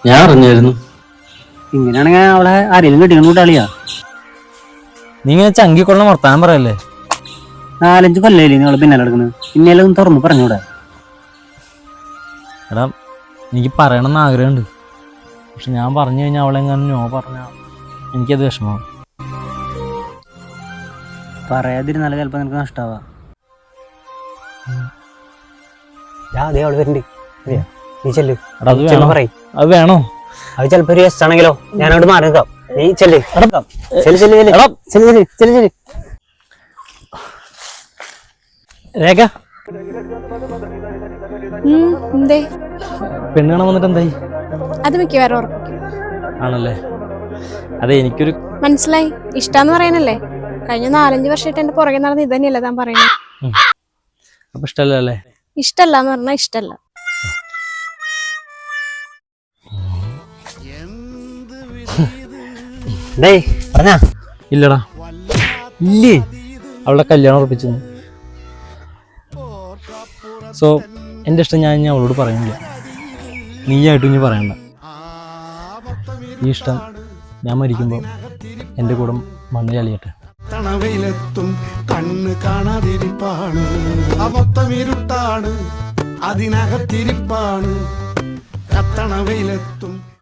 ഞാൻ അറിഞ്ഞായിരുന്നു. ഇങ്ങനെയാണെങ്കിൽ അവളെ ആരെങ്കിലും കെട്ടിക്കണം കൂട്ടാളിയാ. നീ ഇങ്ങനെ ചങ്കിക്കൊള്ള വർത്താനം പറയല്ലേ. 4-5 കൊല്ലയില്ലേ അവളെ പിന്നാലെ എടുക്കുന്നത്. പിന്നെല്ലാം തുറന്ന് പറഞ്ഞൂടെ? എടാ എനിക്ക് പറയണമെന്ന് ആഗ്രഹമുണ്ട്. പക്ഷെ ഞാൻ പറഞ്ഞു കഴിഞ്ഞാൽ അവളെങ്ങാനും നോ പറഞ്ഞാൽ എനിക്കത് വിഷമമാണ്. പറയാതിരുന്നാലും ചിലപ്പോൾ നിനക്ക് നഷ്ടമാവാം. അതെ അവള് വരണ്ട്. നീ ചെല്ലു. അത് വേണോ? അത് ചിലപ്പോ ഒരു എസ് ആണെങ്കിലോ ഞാൻ അങ്ങോട്ട് മാറി നിൽക്കാം. നീ ചെല്ല്. രേഖ എന്തേ പെണ്ണ് കാണാൻ വന്നിട്ട് എന്തായി? അത് മിക്കവാറും ഉറപ്പിക്കും. ആണല്ലേ? അതെ, എനിക്കൊരു മനസ്സിലായി. ഇഷ്ടാന്ന് പറയാനല്ലേ? കഴിഞ്ഞ 4-5 വർഷമായിട്ട് എന്റെ പുറകെ നടന്ന് ഇത് തന്നെയല്ലേ താൻ പറയുന്നത്? അപ്പൊ ഇഷ്ടല്ലേ? ഇഷ്ടല്ല എന്ന് പറഞ്ഞാൽ ഇഷ്ടല്ല. ഇല്ലടാ, ഇല്ലേ. അവളുടെ കല്യാണം ഉറപ്പിച്ചു. സോ എൻ്റെ ഇഷ്ടം ഞാൻ അവളോട് പറയുന്നില്ല. നീയായിട്ടും ഇനി പറയണ്ട. ഈ ഇഷ്ടം ഞാൻ മരിക്കുമ്പോൾ എൻ്റെ കൂടെ മണ്ണ് ചളിയട്ടെ. തണവയിലെത്തും കണ്ണ് കാണാതിരിപ്പാണ്, മൊത്തം ഇരുട്ടാണ്, അതിനകത്തിരിപ്പാണ്. കത്തണവയിലെത്തും